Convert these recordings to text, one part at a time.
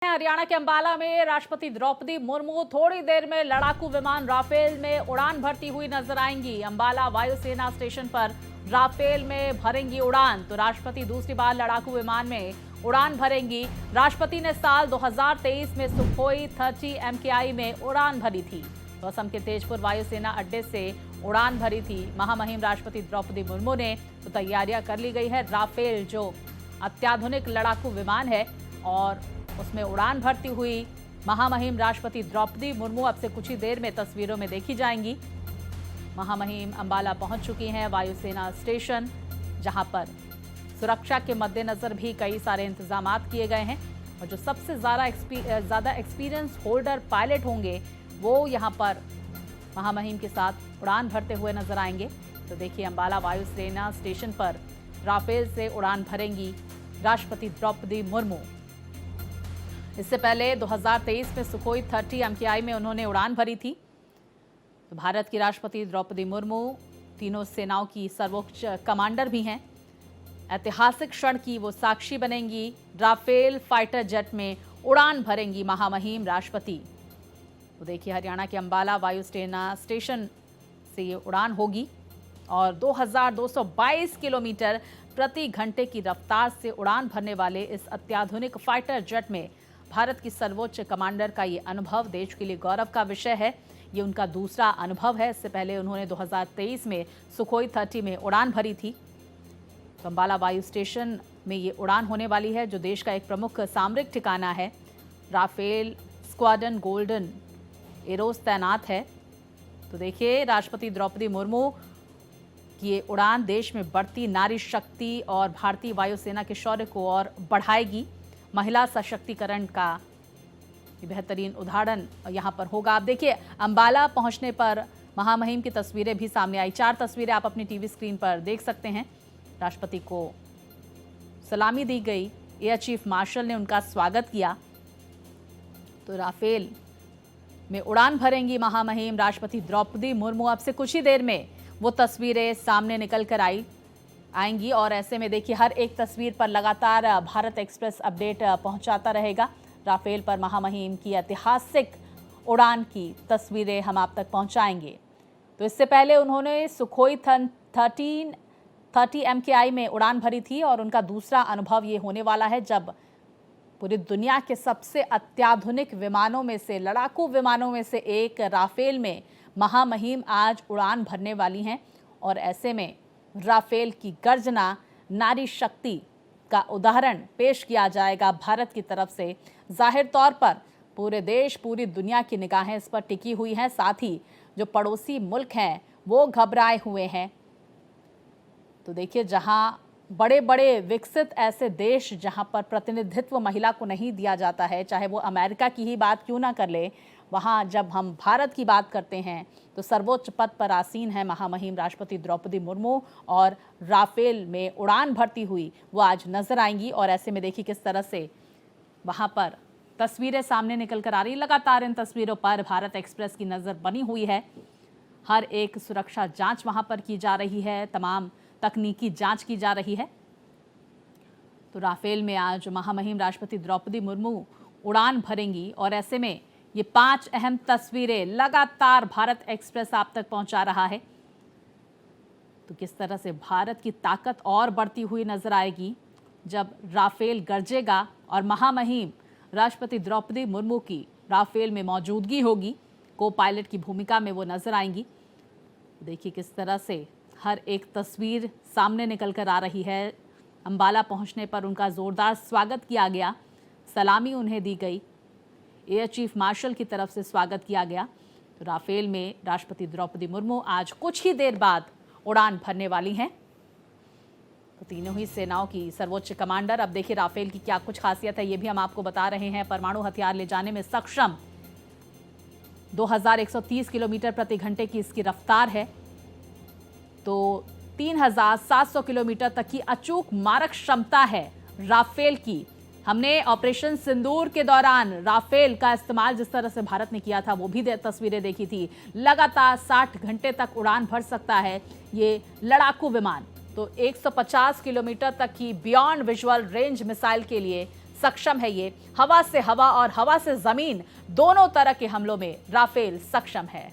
हरियाणा के अंबाला में राष्ट्रपति द्रौपदी मुर्मू थोड़ी देर में लड़ाकू विमान राफेल में उड़ान भरती हुई नजर आएंगी। अंबाला वायुसेना स्टेशन पर राफेल में भरेंगी उड़ान। तो राष्ट्रपति दूसरी बार लड़ाकू विमान में उड़ान भरेंगी। राष्ट्रपति ने साल 2023 में सुखोई 30 MKI में उड़ान भरी थी। तो असम के तेजपुर वायुसेना अड्डे से उड़ान भरी थी महामहिम राष्ट्रपति द्रौपदी मुर्मू ने। तो तैयारियां कर ली गई है। राफेल जो अत्याधुनिक लड़ाकू विमान है और उसमें उड़ान भरती हुई महामहिम राष्ट्रपति द्रौपदी मुर्मू अब से कुछ ही देर में तस्वीरों में देखी जाएंगी। महामहिम अंबाला पहुंच चुकी हैं वायुसेना स्टेशन, जहां पर सुरक्षा के मद्देनजर भी कई सारे इंतजाम किए गए हैं और जो सबसे ज्यादा एक्सपीरियंस होल्डर पायलट होंगे वो यहां पर महामहिम के साथ उड़ान भरते हुए नजर आएंगे। तो देखिए, अंबाला वायुसेना स्टेशन पर राफेल से उड़ान भरेंगी राष्ट्रपति द्रौपदी मुर्मू। इससे पहले 2023 में सुखोई 30 MKI में उन्होंने उड़ान भरी थी। तो भारत की राष्ट्रपति द्रौपदी मुर्मू तीनों सेनाओं की सर्वोच्च कमांडर भी हैं। ऐतिहासिक क्षण की वो साक्षी बनेंगी। राफेल फाइटर जेट में उड़ान भरेंगी महामहिम राष्ट्रपति। तो देखिए, हरियाणा के अंबाला वायुसेना स्टेशन से ये उड़ान होगी और 2222 किलोमीटर प्रति घंटे की रफ्तार से उड़ान भरने वाले इस अत्याधुनिक फाइटर जेट में भारत की सर्वोच्च कमांडर का ये अनुभव देश के लिए गौरव का विषय है। ये उनका दूसरा अनुभव है। इससे पहले उन्होंने 2023 में सुखोई 30 में उड़ान भरी थी। तो अंबाला वायु स्टेशन में ये उड़ान होने वाली है, जो देश का एक प्रमुख सामरिक ठिकाना है। राफेल स्क्वाड्रन गोल्डन एरोस तैनात है। तो देखिए, राष्ट्रपति द्रौपदी मुर्मू की ये उड़ान देश में बढ़ती नारी शक्ति और भारतीय वायुसेना के शौर्य को और बढ़ाएगी। महिला सशक्तिकरण का बेहतरीन उदाहरण यहाँ पर होगा। आप देखिए, अंबाला पहुँचने पर महामहिम की तस्वीरें भी सामने आई। 4 तस्वीरें आप अपनी टीवी स्क्रीन पर देख सकते हैं। राष्ट्रपति को सलामी दी गई, एयर चीफ मार्शल ने उनका स्वागत किया। तो राफेल में उड़ान भरेंगी महामहिम राष्ट्रपति द्रौपदी मुर्मू। अब से कुछ ही देर में वो तस्वीरें सामने निकल कर आएंगी और ऐसे में देखिए, हर एक तस्वीर पर लगातार भारत एक्सप्रेस अपडेट पहुंचाता रहेगा। राफेल पर महामहिम की ऐतिहासिक उड़ान की तस्वीरें हम आप तक पहुंचाएंगे। तो इससे पहले उन्होंने सुखोई 30 MKI में उड़ान भरी थी और उनका दूसरा अनुभव ये होने वाला है, जब पूरी दुनिया के सबसे अत्याधुनिक विमानों में से, लड़ाकू विमानों में से एक राफेल में महामहिम आज उड़ान भरने वाली हैं। और ऐसे में राफेल की गर्जना, नारी शक्ति का उदाहरण पेश किया जाएगा भारत की तरफ से। जाहिर तौर पर पूरे देश, पूरी दुनिया की निगाहें इस पर टिकी हुई हैं। साथ ही जो पड़ोसी मुल्क हैं वो घबराए हुए हैं। तो देखिए, जहां बड़े बड़े विकसित ऐसे देश जहां पर प्रतिनिधित्व महिला को नहीं दिया जाता है, चाहे वो अमेरिका की ही बात क्यों ना कर ले, वहाँ जब हम भारत की बात करते हैं तो सर्वोच्च पद पर आसीन है महामहिम राष्ट्रपति द्रौपदी मुर्मू और राफेल में उड़ान भरती हुई वो आज नजर आएंगी। और ऐसे में देखिए किस तरह से वहाँ पर तस्वीरें सामने निकल कर आ रही। लगातार इन तस्वीरों पर भारत एक्सप्रेस की नज़र बनी हुई है। हर एक सुरक्षा जांच वहाँ पर की जा रही है, तमाम तकनीकी जांच की जा रही है। तो राफेल में आज महामहिम राष्ट्रपति द्रौपदी मुर्मू उड़ान भरेंगी और ऐसे में ये 5 अहम तस्वीरें लगातार भारत एक्सप्रेस आप तक पहुंचा रहा है। तो किस तरह से भारत की ताकत और बढ़ती हुई नजर आएगी जब राफेल गरजेगा और महामहिम राष्ट्रपति द्रौपदी मुर्मू की राफेल में मौजूदगी होगी। को पायलट की भूमिका में वो नजर आएंगी। देखिए किस तरह से हर एक तस्वीर सामने निकल कर आ रही है। अंबाला पहुंचने पर उनका जोरदार स्वागत किया गया, सलामी उन्हें दी गई, एयर चीफ मार्शल की तरफ से स्वागत किया गया। तो राफेल में राष्ट्रपति द्रौपदी मुर्मू आज कुछ ही देर बाद उड़ान भरने वाली हैं। तो तीनों ही सेनाओं की सर्वोच्च कमांडर। अब देखिए राफेल की क्या कुछ खासियत है, ये भी हम आपको बता रहे हैं। परमाणु हथियार ले जाने में सक्षम, 2130 किलोमीटर प्रति घंटे की इसकी रफ्तार है। तो 3700 किलोमीटर तक की अचूक मारक क्षमता है राफेल की। हमने ऑपरेशन सिंदूर के दौरान राफेल का इस्तेमाल जिस तरह से भारत ने किया था वो भी तस्वीरें देखी थी। लगातार 60 घंटे तक उड़ान भर सकता है ये लड़ाकू विमान। तो 150 किलोमीटर तक की बियॉन्ड विजुअल रेंज मिसाइल के लिए सक्षम है। ये हवा से हवा और हवा से जमीन दोनों तरह के हमलों में राफेल सक्षम है।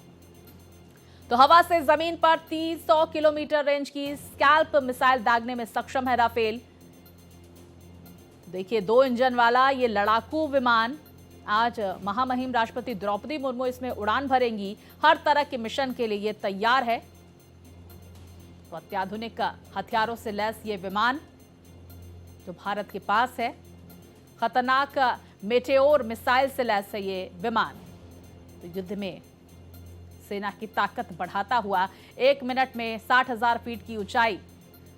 तो हवा से जमीन पर 300 किलोमीटर रेंज की स्कैल्प मिसाइल दागने में सक्षम है राफेल। देखिए 2 इंजन वाला ये लड़ाकू विमान आज महामहिम राष्ट्रपति द्रौपदी मुर्मू इसमें उड़ान भरेंगी। हर तरह के मिशन के लिए ये तैयार है। तो अत्याधुनिक हथियारों से लैस ये विमान जो भारत के पास है, खतरनाक मेटेओर मिसाइल से लैस है ये विमान। तो युद्ध में सेना की ताकत बढ़ाता हुआ 1 मिनट में 60,000 फीट की ऊंचाई,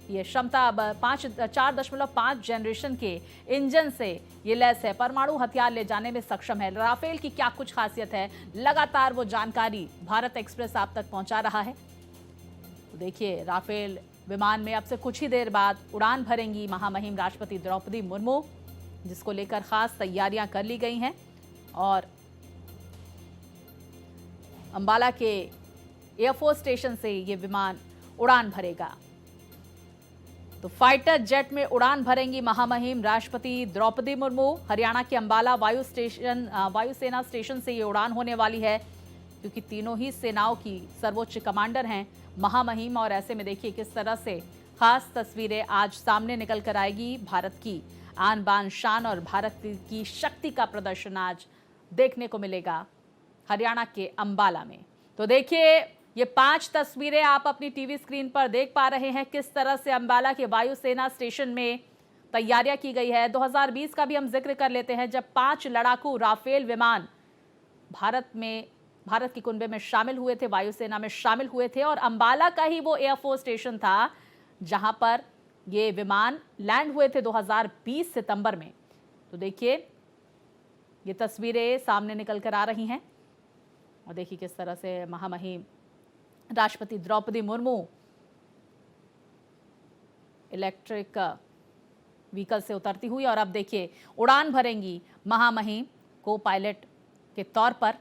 ये क्षमता अब 4.5 जनरेशन के इंजन से ये लैस है। परमाणु हथियार ले जाने में सक्षम है। राफेल की क्या कुछ खासियत है, लगातार वो जानकारी भारत एक्सप्रेस आप तक पहुंचा रहा है। तो देखिए राफेल विमान में अब से कुछ ही देर बाद उड़ान भरेंगी महामहिम राष्ट्रपति द्रौपदी मुर्मू, जिसको लेकर खास तैयारियां कर ली गई हैं। और अंबाला के एयरफोर्स स्टेशन से ये विमान उड़ान भरेगा। तो फाइटर जेट में उड़ान भरेंगी महामहिम राष्ट्रपति द्रौपदी मुर्मू। हरियाणा के अंबाला वायुसेना स्टेशन से ये उड़ान होने वाली है, क्योंकि तीनों ही सेनाओं की सर्वोच्च कमांडर हैं महामहिम। और ऐसे में देखिए किस तरह से खास तस्वीरें आज सामने निकल कर आएगी। भारत की आन बान शान और भारत की शक्ति का प्रदर्शन आज देखने को मिलेगा हरियाणा के अंबाला में। तो देखिए ये 5 तस्वीरें आप अपनी टीवी स्क्रीन पर देख पा रहे हैं, किस तरह से अंबाला के वायुसेना स्टेशन में तैयारियां की गई है। 2020 का भी हम जिक्र कर लेते हैं, जब 5 लड़ाकू राफेल विमान भारत के कुनबे में शामिल हुए थे, वायुसेना में शामिल हुए थे। और अंबाला का ही वो एयरफोर्स स्टेशन था जहां पर ये विमान लैंड हुए थे 2020 सितंबर में। तो देखिए ये तस्वीरें सामने निकल कर आ रही हैं और देखिए किस तरह से महामहिम राष्ट्रपति द्रौपदी मुर्मू इलेक्ट्रिक व्हीकल से उतरती हुई और अब देखिए उड़ान भरेंगी महामहिम को पायलट के तौर पर।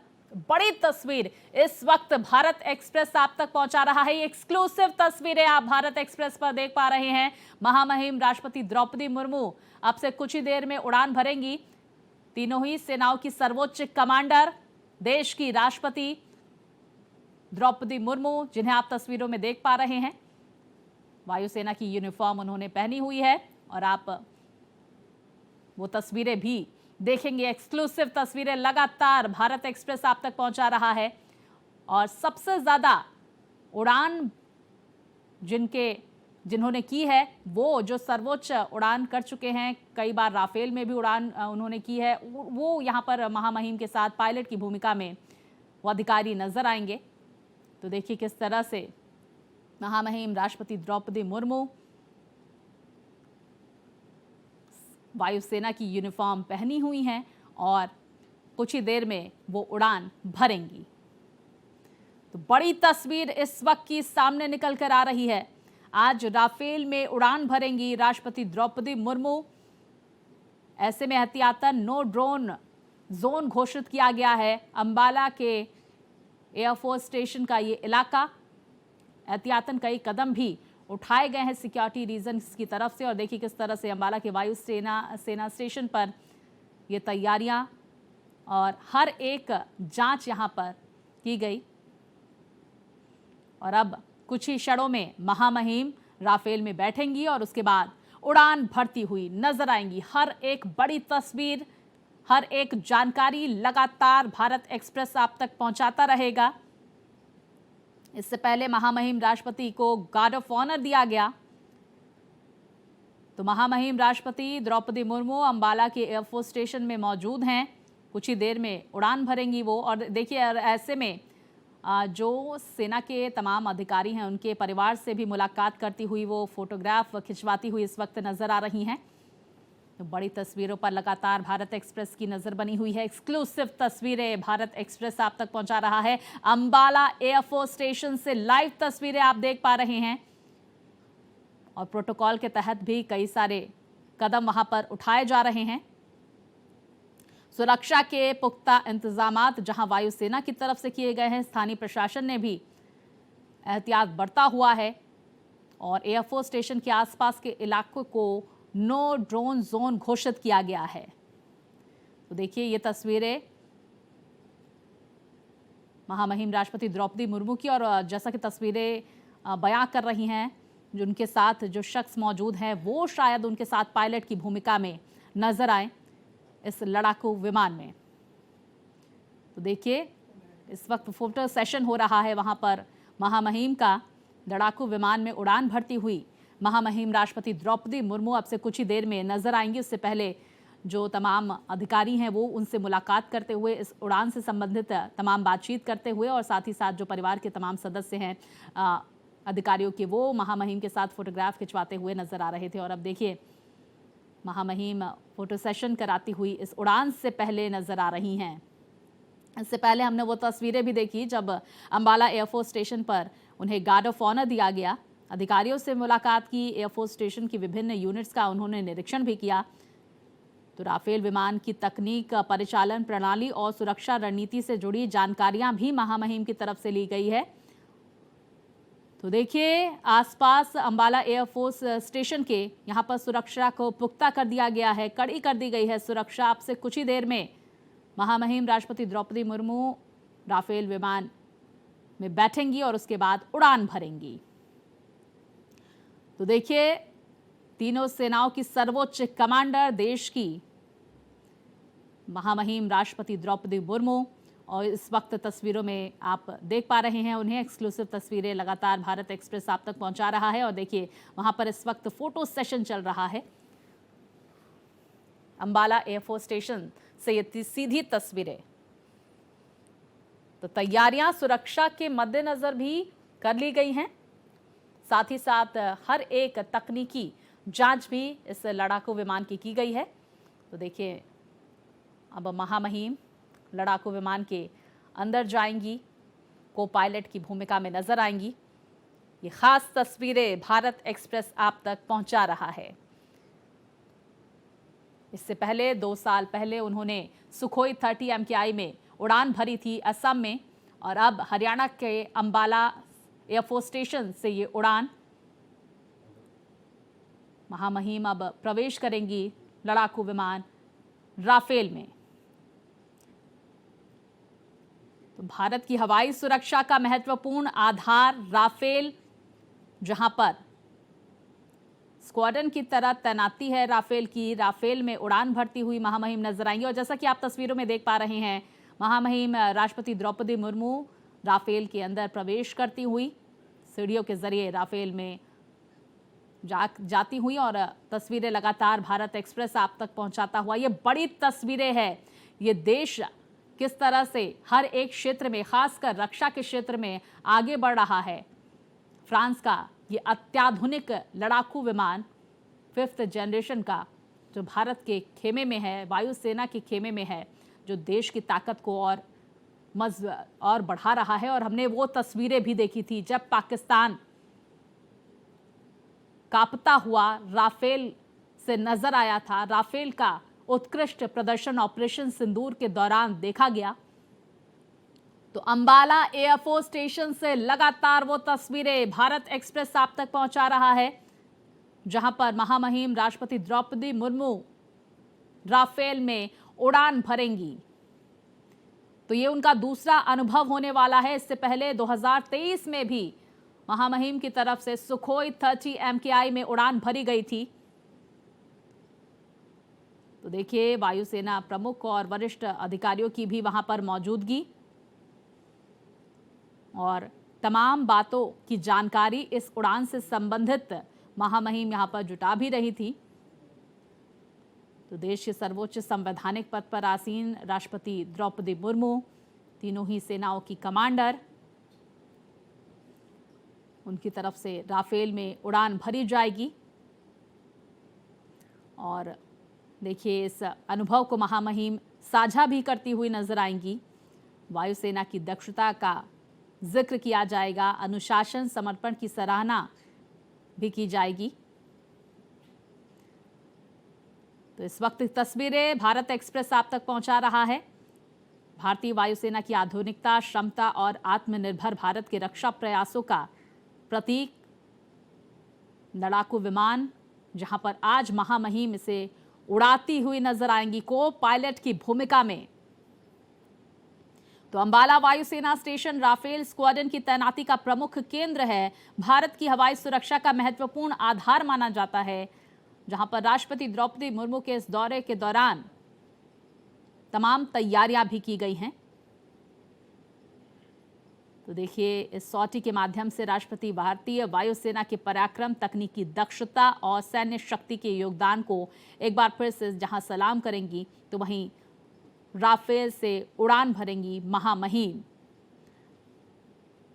बड़ी तस्वीर इस वक्त भारत एक्सप्रेस आप तक पहुंचा रहा है। ये एक्सक्लूसिव तस्वीरें आप भारत एक्सप्रेस पर देख पा रहे हैं। महामहिम राष्ट्रपति द्रौपदी मुर्मू अब से कुछ ही देर में उड़ान भरेंगी। तीनों ही सेनाओं की सर्वोच्च कमांडर, देश की राष्ट्रपति द्रौपदी मुर्मू, जिन्हें आप तस्वीरों में देख पा रहे हैं, वायुसेना की यूनिफॉर्म उन्होंने पहनी हुई है और आप वो तस्वीरें भी देखेंगे। एक्सक्लूसिव तस्वीरें लगातार भारत एक्सप्रेस आप तक पहुंचा रहा है। और सबसे ज्यादा उड़ान जिन्होंने की है, वो जो सर्वोच्च उड़ान कर चुके हैं, कई बार राफेल में भी उड़ान उन्होंने की है, वो यहाँ पर महामहिम के साथ पायलट की भूमिका में वो अधिकारी नजर आएंगे। तो देखिए किस तरह से महामहिम राष्ट्रपति द्रौपदी मुर्मू वायुसेना की यूनिफॉर्म पहनी हुई हैं और कुछ ही देर में वो उड़ान भरेंगी। तो बड़ी तस्वीर इस वक्त की सामने निकल कर आ रही है। आज राफेल में उड़ान भरेंगी राष्ट्रपति द्रौपदी मुर्मू। ऐसे में एहतियातन नो ड्रोन जोन घोषित किया गया है। अंबाला के एयरफोर्स स्टेशन का ये इलाका, एहतियातन कई कदम भी उठाए गए हैं सिक्योरिटी रीजंस की तरफ से। और देखिए किस तरह से अंबाला के सेना स्टेशन पर ये तैयारियां और हर एक जांच यहां पर की गई। और अब कुछ ही क्षणों में महामहिम राफेल में बैठेंगी और उसके बाद उड़ान भरती हुई नजर आएंगी। हर एक बड़ी तस्वीर, हर एक जानकारी लगातार भारत एक्सप्रेस आप तक पहुंचाता रहेगा। इससे पहले महामहिम राष्ट्रपति को गार्ड ऑफ ऑनर दिया गया। तो महामहिम राष्ट्रपति द्रौपदी मुर्मू अंबाला के एयरफोर्स स्टेशन में मौजूद हैं। कुछ ही देर में उड़ान भरेंगी वो। और देखिए ऐसे में जो सेना के तमाम अधिकारी हैं, उनके परिवार से भी मुलाकात करती हुई वो फोटोग्राफ खिंचवाती हुई इस वक्त नजर आ रही हैं। तो बड़ी तस्वीरों पर लगातार भारत एक्सप्रेस की नजर बनी हुई है। एक्सक्लूसिव तस्वीरें भारत एक्सप्रेस आप तक पहुंचा रहा है। अंबाला एयरफोर्स स्टेशन से लाइव तस्वीरें आप देख पा रहे हैं। और प्रोटोकॉल के तहत भी कई सारे कदम वहां पर उठाए जा रहे हैं। सुरक्षा के पुख्ता इंतजामात जहां वायुसेना की तरफ से किए गए हैं, स्थानीय प्रशासन ने भी एहतियात बरता हुआ है। और एयरफोर्स स्टेशन के आसपास के इलाकों को नो ड्रोन जोन घोषित किया गया है। तो देखिए ये तस्वीरें महामहिम राष्ट्रपति द्रौपदी मुर्मू की, और जैसा कि तस्वीरें बयां कर रही हैं, जो उनके साथ जो शख्स मौजूद हैं वो शायद उनके साथ पायलट की भूमिका में नजर आए इस लड़ाकू विमान में। तो देखिए इस वक्त फोटो सेशन हो रहा है वहां पर महामहिम का। लड़ाकू विमान में उड़ान भरती हुई महामहिम राष्ट्रपति द्रौपदी मुर्मू अब से कुछ ही देर में नजर आएंगी। उससे पहले जो तमाम अधिकारी हैं वो उनसे मुलाकात करते हुए इस उड़ान से संबंधित तमाम बातचीत करते हुए, और साथ ही साथ जो परिवार के तमाम सदस्य हैं अधिकारियों के, वो महामहिम के साथ फोटोग्राफ खिंचवाते हुए नजर आ रहे थे। और अब देखिए महामहिम फोटो सेशन कराती हुई इस उड़ान से पहले नजर आ रही हैं। इससे पहले हमने वो तस्वीरें भी देखी जब अंबाला एयरफोर्स स्टेशन पर उन्हें गार्ड ऑफ ऑनर दिया गया। अधिकारियों से मुलाकात की, एयरफोर्स स्टेशन की विभिन्न यूनिट्स का उन्होंने निरीक्षण भी किया। तो राफेल विमान की तकनीक, परिचालन प्रणाली और सुरक्षा रणनीति से जुड़ी जानकारियां भी महामहिम की तरफ से ली गई है। तो देखिए आसपास अंबाला एयरफोर्स स्टेशन के यहाँ पर सुरक्षा को पुख्ता कर दिया गया है, कड़ी कर दी गई है सुरक्षा। अब से कुछ ही देर में महामहिम राष्ट्रपति द्रौपदी मुर्मू राफेल विमान में बैठेंगी और उसके बाद उड़ान भरेंगी। तो देखिए तीनों सेनाओं की सर्वोच्च कमांडर देश की महामहिम राष्ट्रपति द्रौपदी मुर्मू, और इस वक्त तस्वीरों में आप देख पा रहे हैं उन्हें। एक्सक्लूसिव तस्वीरें लगातार भारत एक्सप्रेस आप तक पहुंचा रहा है। और देखिए वहां पर इस वक्त फोटो सेशन चल रहा है अंबाला एयरफोर्स स्टेशन से, ये सीधी तस्वीरें। तो तैयारियां सुरक्षा के मद्देनजर भी कर ली गई हैं, साथ ही साथ हर एक तकनीकी जांच भी इस लड़ाकू विमान की गई है। तो देखिए अब महामहिम लड़ाकू विमान के अंदर जाएंगी, को पायलट की भूमिका में नजर आएंगी। ये खास तस्वीरें भारत एक्सप्रेस आप तक पहुंचा रहा है। इससे पहले 2 साल पहले उन्होंने सुखोई 30 MKI में उड़ान भरी थी असम में, और अब हरियाणा के अंबाला एयरफोर्स स्टेशन से ये उड़ान महामहिम अब प्रवेश करेंगी लड़ाकू विमान राफेल में। तो भारत की हवाई सुरक्षा का महत्वपूर्ण आधार राफेल, जहां पर स्क्वाड्रन की तरह तैनाती है राफेल की, राफेल में उड़ान भरती हुई महामहिम नजर आएंगी। और जैसा कि आप तस्वीरों में देख पा रहे हैं, महामहिम राष्ट्रपति द्रौपदी मुर्मू राफेल के अंदर प्रवेश करती हुई सीढ़ियों के जरिए राफेल में जाती हुई, और तस्वीरें लगातार भारत एक्सप्रेस आप तक पहुंचाता हुआ। ये बड़ी तस्वीरें हैं, ये देश किस तरह से हर एक क्षेत्र में, खासकर रक्षा के क्षेत्र में आगे बढ़ रहा है। फ्रांस का ये अत्याधुनिक लड़ाकू विमान 5th जनरेशन का, जो भारत के खेमे में है, वायुसेना के खेमे में है, जो देश की ताकत को और बढ़ा रहा है। और हमने वो तस्वीरें भी देखी थी जब पाकिस्तान कांपता हुआ राफेल से नजर आया था। राफेल का उत्कृष्ट प्रदर्शन ऑपरेशन सिंदूर के दौरान देखा गया। तो अंबाला एयरफोर्स स्टेशन से लगातार वो तस्वीरें भारत एक्सप्रेस आप तक पहुंचा रहा है, जहां पर महामहिम राष्ट्रपति द्रौपदी मुर्मू राफेल में उड़ान भरेंगी। तो ये उनका दूसरा अनुभव होने वाला है। इससे पहले 2023 में भी महामहिम की तरफ से सुखोई 30 MKI में उड़ान भरी गई थी। तो देखिए वायुसेना प्रमुख और वरिष्ठ अधिकारियों की भी वहां पर मौजूदगी, और तमाम बातों की जानकारी इस उड़ान से संबंधित महामहिम यहां पर जुटा भी रही थी। तो देश के सर्वोच्च संवैधानिक पद पर आसीन राष्ट्रपति द्रौपदी मुर्मू, तीनों ही सेनाओं की कमांडर, उनकी तरफ से राफेल में उड़ान भरी जाएगी। और देखिए इस अनुभव को महामहिम साझा भी करती हुई नजर आएंगी। वायुसेना की दक्षता का जिक्र किया जाएगा, अनुशासन समर्पण की सराहना भी की जाएगी। तो इस वक्त तस्वीरें भारत एक्सप्रेस आप तक पहुंचा रहा है। भारतीय वायुसेना की आधुनिकता, क्षमता और आत्मनिर्भर भारत के रक्षा प्रयासों का प्रतीक लड़ाकू विमान, जहां पर आज महामहिम इसे उड़ाती हुई नजर आएंगी को पायलट की भूमिका में। तो अंबाला वायुसेना स्टेशन राफेल स्क्वाड्रन की तैनाती का प्रमुख केंद्र है, भारत की हवाई सुरक्षा का महत्वपूर्ण आधार माना जाता है, जहां पर राष्ट्रपति द्रौपदी मुर्मू के इस दौरे के दौरान तमाम तैयारियां भी की गई हैं। तो देखिए, इस सॉटी के माध्यम से राष्ट्रपति भारतीय वायुसेना के पराक्रम, तकनीकी दक्षता और सैन्य शक्ति के योगदान को एक बार फिर से जहां सलाम करेंगी, तो वहीं राफेल से उड़ान भरेंगी महामहिम।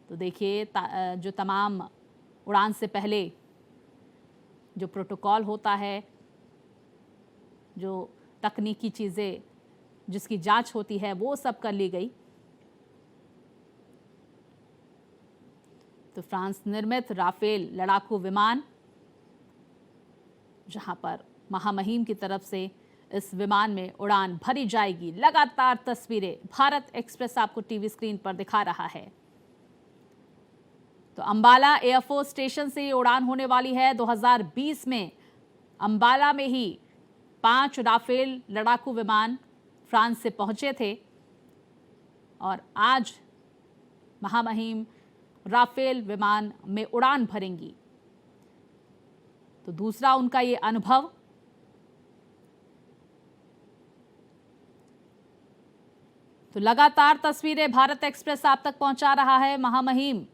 तो देखिए, जो तमाम उड़ान से पहले जो प्रोटोकॉल होता है, जो तकनीकी चीज़ें जिसकी जांच होती है, वो सब कर ली गई। तो फ्रांस निर्मित राफेल लड़ाकू विमान, जहां पर महामहिम की तरफ से इस विमान में उड़ान भरी जाएगी। लगातार तस्वीरें भारत एक्सप्रेस आपको टीवी स्क्रीन पर दिखा रहा है। तो अंबाला एयरफोर्स स्टेशन से ये उड़ान होने वाली है। 2020 में अंबाला में ही 5 राफेल लड़ाकू विमान फ्रांस से पहुंचे थे और आज महामहिम राफेल विमान में उड़ान भरेंगी। तो दूसरा उनका ये अनुभव। तो लगातार तस्वीरें भारत एक्सप्रेस आप तक पहुंचा रहा है। महामहिम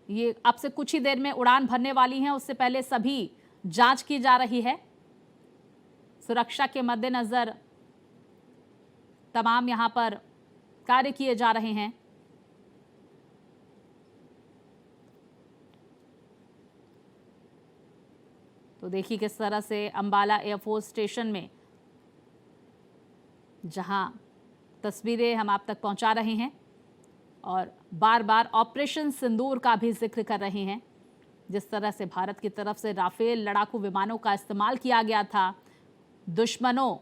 ये अब से कुछ ही देर में उड़ान भरने वाली हैं। उससे पहले सभी जांच की जा रही है। सुरक्षा के मद्देनजर तमाम यहां पर कार्य किए जा रहे हैं। तो देखिए किस तरह से अंबाला एयरफोर्स स्टेशन में जहां तस्वीरें हम आप तक पहुंचा रहे हैं और बार बार ऑपरेशन सिंदूर का भी जिक्र कर रहे हैं। जिस तरह से भारत की तरफ से राफेल लड़ाकू विमानों का इस्तेमाल किया गया था, दुश्मनों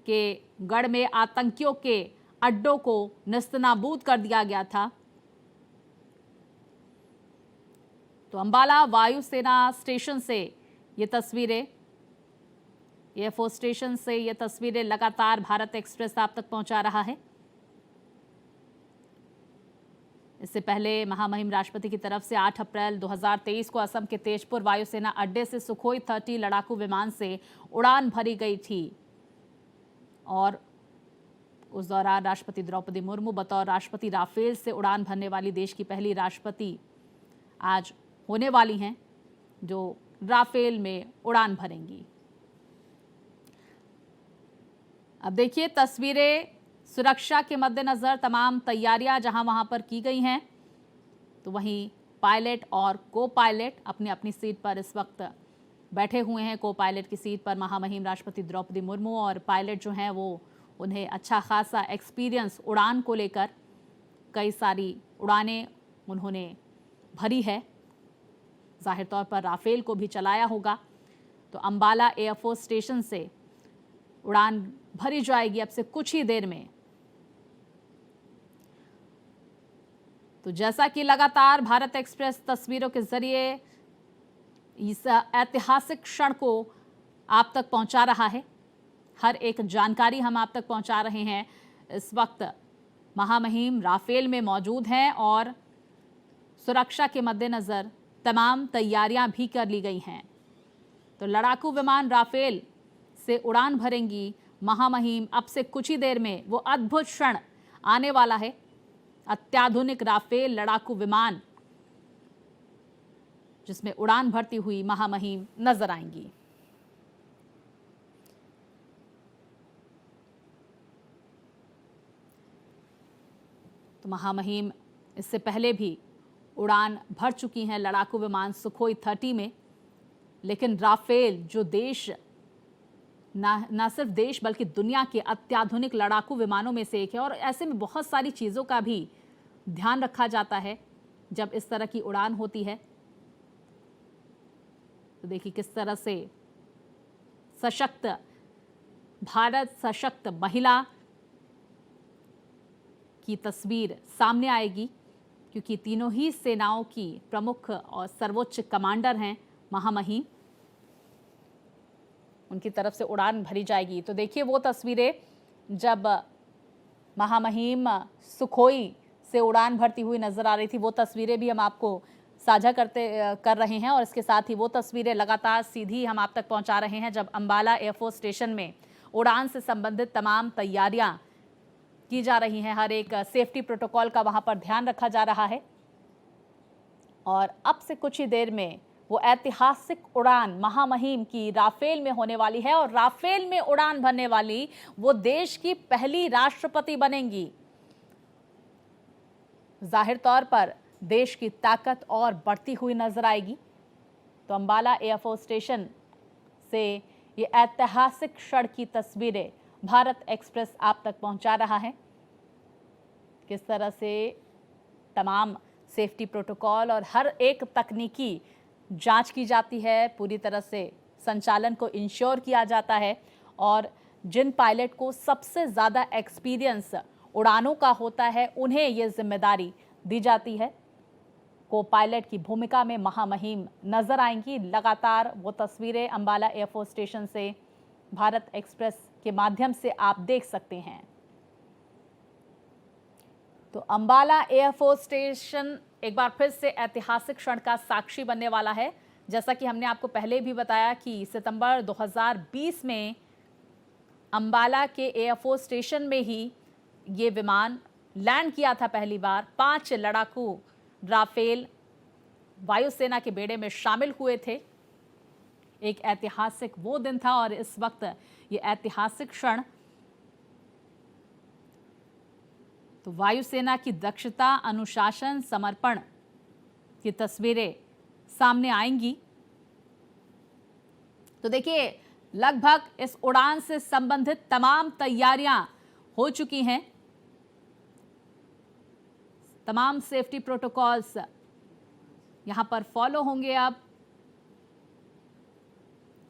के गढ़ में आतंकियों के अड्डों को नेस्तनाबूद कर दिया गया था। तो अंबाला वायुसेना स्टेशन से ये तस्वीरें, एयरफोर्स स्टेशन से ये तस्वीरें लगातार भारत एक्सप्रेस आप तक पहुंचा रहा है। इससे पहले महामहिम राष्ट्रपति की तरफ से 8 अप्रैल 2023 को असम के तेजपुर वायुसेना अड्डे से सुखोई 30 लड़ाकू विमान से उड़ान भरी गई थी और उस दौरान राष्ट्रपति द्रौपदी मुर्मू बतौर राष्ट्रपति राफेल से उड़ान भरने वाली देश की पहली राष्ट्रपति आज होने वाली हैं, जो राफेल में उड़ान भरेंगी। अब देखिए तस्वीरें, सुरक्षा के मद्देनजर तमाम तैयारियां जहां वहां पर की गई हैं, तो वहीं पायलट और को पायलट अपनी अपनी सीट पर इस वक्त बैठे हुए हैं। को पायलट की सीट पर महामहिम राष्ट्रपति द्रौपदी मुर्मू और पायलट जो हैं वो उन्हें अच्छा खासा एक्सपीरियंस उड़ान को लेकर, कई सारी उड़ानें उन्होंने भरी है, जाहिर तौर पर राफेल को भी चलाया होगा। तो अंबाला एयरफोर्स स्टेशन से उड़ान भरी जाएगी अब से कुछ ही देर में। तो जैसा कि लगातार भारत एक्सप्रेस तस्वीरों के जरिए इस ऐतिहासिक क्षण को आप तक पहुंचा रहा है, हर एक जानकारी हम आप तक पहुंचा रहे हैं। इस वक्त महामहिम राफेल में मौजूद हैं और सुरक्षा के मद्देनजर तमाम तैयारियां भी कर ली गई हैं। तो लड़ाकू विमान राफेल से उड़ान भरेंगी महामहिम। अब से कुछ ही देर में वो अद्भुत क्षण आने वाला है। अत्याधुनिक राफेल लड़ाकू विमान जिसमें उड़ान भरती हुई महामहिम नजर आएंगी। तो महामहिम इससे पहले भी उड़ान भर चुकी हैं लड़ाकू विमान सुखोई 30 में, लेकिन राफेल जो देश ना सिर्फ देश बल्कि दुनिया के अत्याधुनिक लड़ाकू विमानों में से एक है और ऐसे में बहुत सारी चीज़ों का भी ध्यान रखा जाता है जब इस तरह की उड़ान होती है। तो देखिए किस तरह से सशक्त भारत, सशक्त महिला की तस्वीर सामने आएगी, क्योंकि तीनों ही सेनाओं की प्रमुख और सर्वोच्च कमांडर हैं महामहिम। उनकी तरफ से उड़ान भरी जाएगी। तो देखिए वो तस्वीरें जब महामहिम सुखोई से उड़ान भरती हुई नजर आ रही थी, वो तस्वीरें भी हम आपको साझा कर रहे हैं और इसके साथ ही वो तस्वीरें लगातार सीधी हम आप तक पहुंचा रहे हैं जब अंबाला एयरफोर्स स्टेशन में उड़ान से संबंधित तमाम तैयारियां की जा रही हैं। हर एक सेफ्टी प्रोटोकॉल का वहां पर ध्यान रखा जा रहा है और अब से कुछ ही देर में वो ऐतिहासिक उड़ान महामहिम की राफेल में होने वाली है और राफेल में उड़ान भरने वाली वो देश की पहली राष्ट्रपति बनेंगी। जाहिर तौर पर देश की ताकत और बढ़ती हुई नजर आएगी। तो अंबाला एयरफोर्स स्टेशन से ये ऐतिहासिक क्षण की तस्वीरें भारत एक्सप्रेस आप तक पहुंचा रहा है। किस तरह से तमाम सेफ्टी प्रोटोकॉल और हर एक तकनीकी जांच की जाती है, पूरी तरह से संचालन को इंश्योर किया जाता है और जिन पायलट को सबसे ज़्यादा एक्सपीरियंस उड़ानों का होता है उन्हें ये जिम्मेदारी दी जाती है। को पायलट की भूमिका में महामहिम नजर आएंगी। लगातार वो तस्वीरें अंबाला एयरफोर्स स्टेशन से भारत एक्सप्रेस के माध्यम से आप देख सकते हैं। तो अंबाला एयरफोर्स स्टेशन एक बार फिर से ऐतिहासिक क्षण का साक्षी बनने वाला है। जैसा कि हमने आपको पहले भी बताया कि सितंबर 2020 में अंबाला के एयरफोर्स स्टेशन में ही ये विमान लैंड किया था पहली बार। 5 लड़ाकू राफेल वायुसेना के बेड़े में शामिल हुए थे। एक ऐतिहासिक वो दिन था और इस वक्त ये ऐतिहासिक क्षण तो वायुसेना की दक्षता, अनुशासन, समर्पण की तस्वीरें सामने आएंगी। तो देखिए लगभग इस उड़ान से संबंधित तमाम तैयारियां हो चुकी हैं। तमाम सेफ्टी प्रोटोकॉल्स यहां पर फॉलो होंगे अब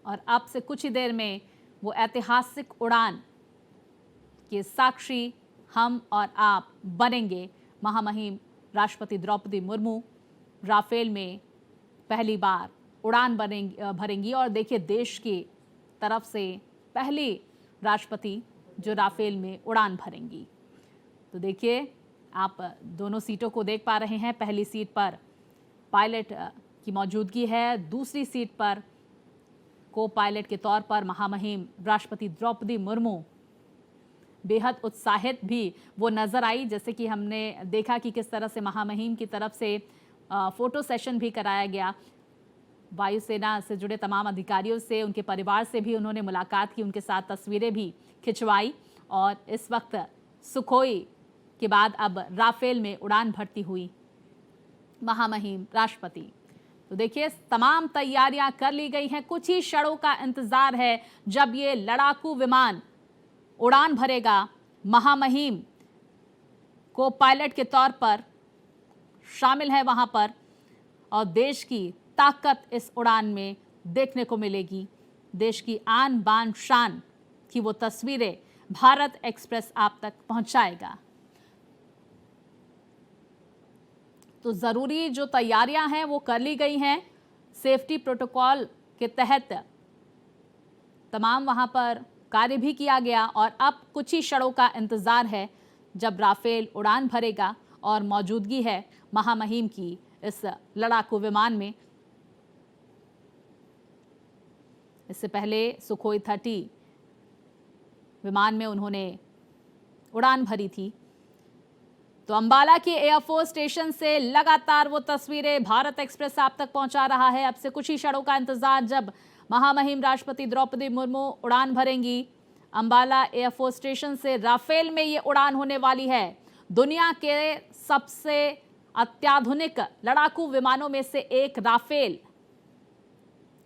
और अब से कुछ ही देर में वो ऐतिहासिक उड़ान के साक्षी हम और आप बनेंगे। महामहिम राष्ट्रपति द्रौपदी मुर्मू राफेल में पहली बार उड़ान भरेंगी और देखिए देश की तरफ से पहली राष्ट्रपति जो राफेल में उड़ान भरेंगी। तो देखिए आप दोनों सीटों को देख पा रहे हैं। पहली सीट पर पायलट की मौजूदगी है, दूसरी सीट पर को पायलट के तौर पर महामहिम राष्ट्रपति द्रौपदी मुर्मू बेहद उत्साहित भी वो नजर आई। जैसे कि हमने देखा कि किस तरह से महामहिम की तरफ से फोटो सेशन भी कराया गया। वायुसेना से जुड़े तमाम अधिकारियों से, उनके परिवार से भी उन्होंने मुलाकात की, उनके साथ तस्वीरें भी खिंचवाई और इस वक्त सुखोई के बाद अब राफेल में उड़ान भरती हुई महामहिम राष्ट्रपति। तो देखिए तमाम तैयारियां कर ली गई हैं। कुछ ही क्षणों का इंतजार है जब ये लड़ाकू विमान उड़ान भरेगा। महामहिम को पायलट के तौर पर शामिल है वहां पर और देश की ताकत इस उड़ान में देखने को मिलेगी। देश की आन बान शान की वो तस्वीरें भारत एक्सप्रेस आप तक पहुंचाएगा। तो ज़रूरी जो तैयारियां हैं वो कर ली गई हैं। सेफ्टी प्रोटोकॉल के तहत तमाम वहां पर कार्य भी किया गया और अब कुछ ही क्षणों का इंतज़ार है जब राफेल उड़ान भरेगा और मौजूदगी है महामहिम की इस लड़ाकू विमान में। इससे पहले सुखोई 30 विमान में उन्होंने उड़ान भरी थी। तो अंबाला के एयरफोर्स स्टेशन से लगातार वो तस्वीरें भारत एक्सप्रेस आप तक पहुंचा रहा है। अब से कुछ ही क्षणों का इंतजार जब महामहिम राष्ट्रपति द्रौपदी मुर्मू उड़ान भरेंगी। अंबाला एयरफोर्स स्टेशन से राफेल में ये उड़ान होने वाली है। दुनिया के सबसे अत्याधुनिक लड़ाकू विमानों में से एक राफेल।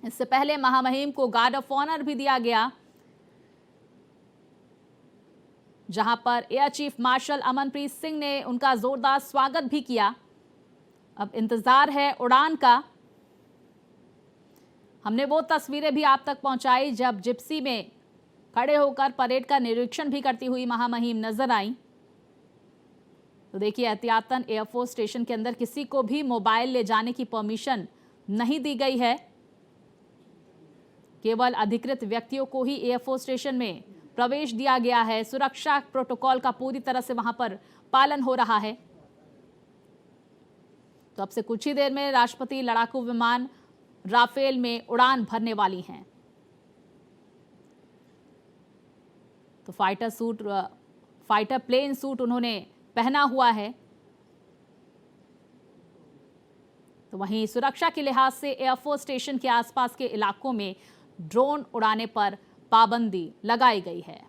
इससे पहले महामहिम को गार्ड ऑफ ऑनर भी दिया गया, जहां पर air chief marshal Amanpreet Singh ने उनका जोरदार स्वागत भी किया। अब इंतजार है उड़ान का। हमने वो तस्वीरें भी आप तक पहुंचाई जब जिप्सी में खड़े होकर परेड का निरीक्षण भी करती हुई महामहिम नजर आई। तो देखिए एहतियातन एयरफोर्स स्टेशन के अंदर किसी को भी मोबाइल ले जाने की परमिशन नहीं दी गई है। केवल अधिकृत व्यक्तियों को ही एयरफोर्स स्टेशन में प्रवेश दिया गया है। सुरक्षा प्रोटोकॉल का पूरी तरह से वहां पर पालन हो रहा है। तो अब से कुछ ही देर में राष्ट्रपति लड़ाकू विमान राफेल में उड़ान भरने वाली हैं। तो फाइटर प्लेन सूट उन्होंने पहना हुआ है। तो वहीं सुरक्षा के लिहाज से एयरफोर्स स्टेशन के आसपास के इलाकों में ड्रोन उड़ाने पर पाबंदी लगाई गई है।